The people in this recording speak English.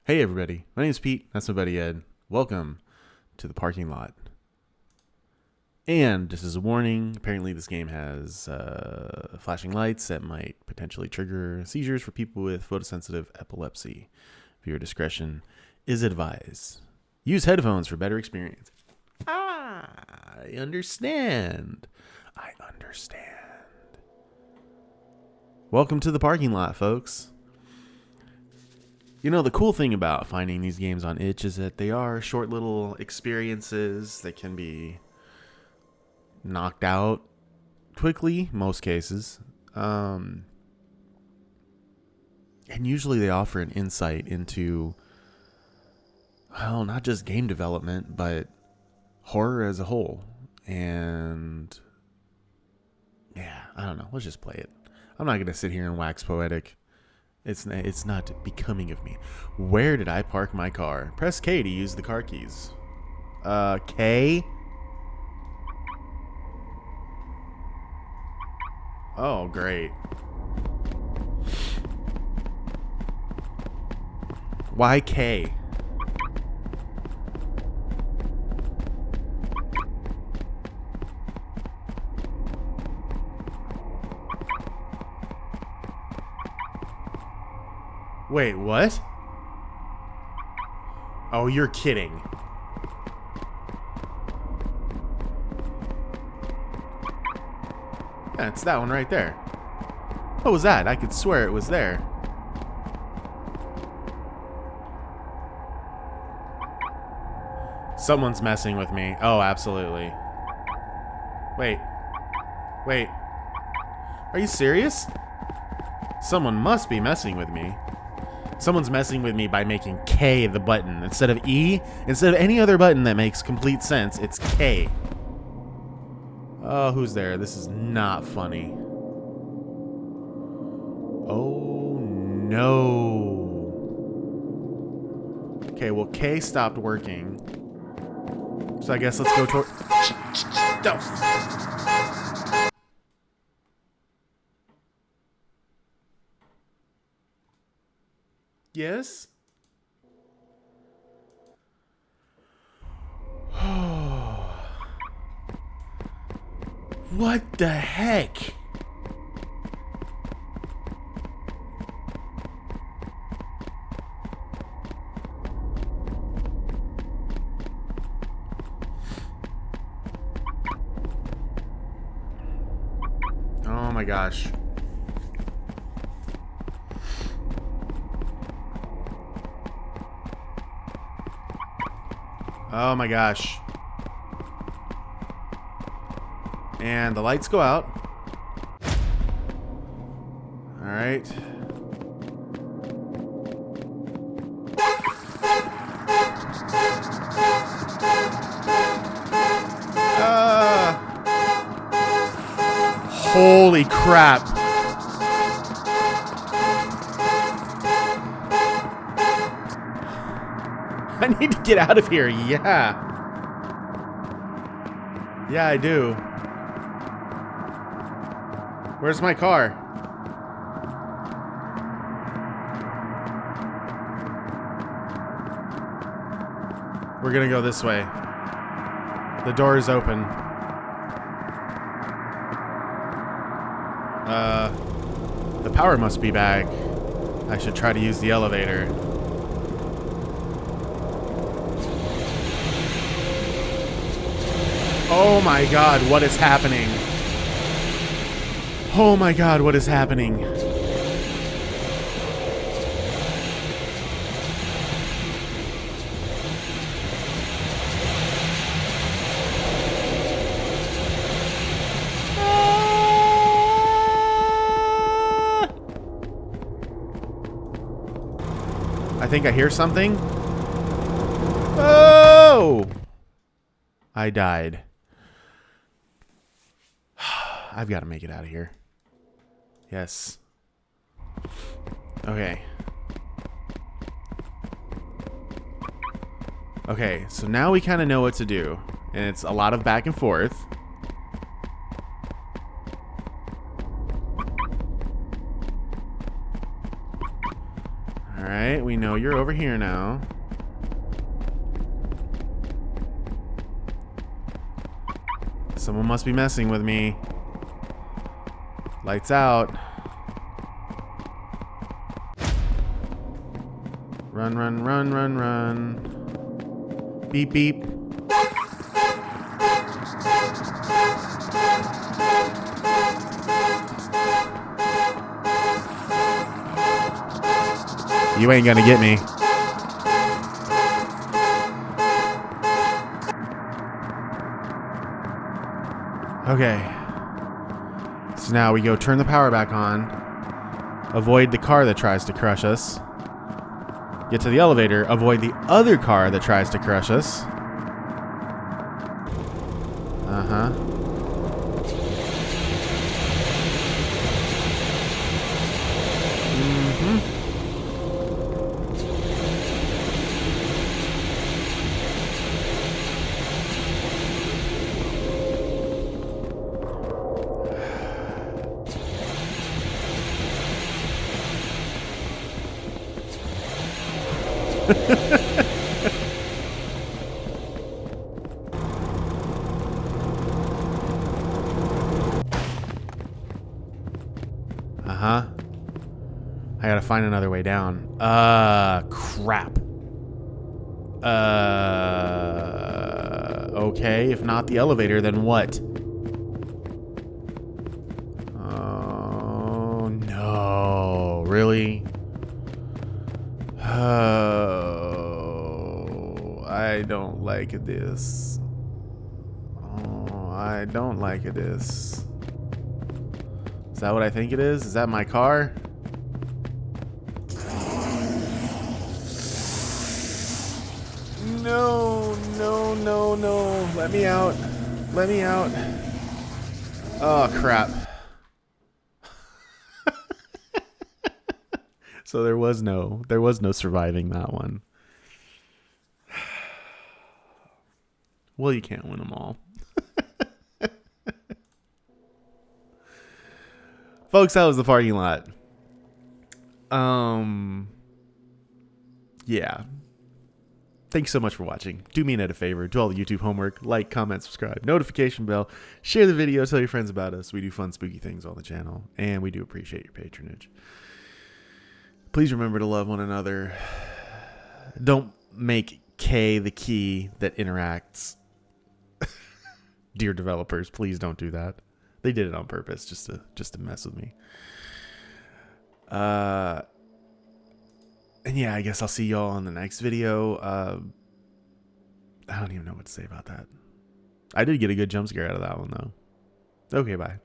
Hey everybody, my name is Pete, that's my buddy Ed. Welcome to the parking lot. And just as a warning, apparently this game has flashing lights that might potentially trigger seizures for people with photosensitive epilepsy. Viewer discretion is advised. Use headphones for better experience. I understand. Welcome to the parking lot, folks. You know, the cool thing about finding these games on itch is that they are short little experiences that can be knocked out quickly, most cases. And usually they offer an insight into, well, not just game development, but horror as a whole. And yeah, I don't know. Let's just play it. I'm not going to sit here and wax poetic. It's not becoming of me. Where did I park my car? Press K to use the car keys. K? Oh, great. Why K? Wait, what? Oh, you're kidding. Yeah, it's that one right there. What was that? I could swear it was there. Someone's messing with me. Oh, absolutely. Wait. Are you serious? Someone must be messing with me. Someone's messing with me by making K the button. Instead of E, instead of any other button that makes complete sense, it's K. Oh, who's there? This is not funny. Oh, no. Okay, well, K stopped working. So I guess let's go toward... Yes? What the heck? Oh my gosh. Oh my gosh. And the lights go out. All right. Holy crap. I need to get out of here. Yeah. Yeah, I do. Where's my car? We're gonna go this way. The door is open. The power must be back. I should try to use the elevator. Oh my god, what is happening? Oh my god, what is happening? I think I hear something. Oh! I died. I've got to make it out of here. Yes. Okay. Okay, so now we kind of know what to do. And it's a lot of back and forth. Alright, we know know you're over here now. Someone must be messing with me. Lights out. Run, run, run, run, run. Beep, beep. You ain't gonna get me. Okay. So now we go turn the power back on. Avoid the car that tries to crush us. Get to the elevator. Avoid the other car that tries to crush us. Uh-huh. Mm-hmm. Uh-huh. I gotta find another way down. Crap. Okay. If not the elevator, then what? Oh, no. Really? Oh, I don't like this. Oh, I don't like this. Is that what I think it is? Is that my car? No, no, no, no. Let me out. Let me out. Oh, crap. So there was no surviving that one. Well, you can't win them all. Folks, that was the parking lot. Yeah. Thanks so much for watching. Do me a favor. Do all the YouTube homework. Like, comment, subscribe. Notification bell. Share the video. Tell your friends about us. We do fun, spooky things on the channel. And we do appreciate your patronage. Please remember to love one another. Don't make K the key that interacts. Dear developers, please don't do that. They did it on purpose just to mess with me. And yeah, I guess I'll see y'all on the next video. I don't even know what to say about that. I did get a good jump scare out of that one though. Okay, bye.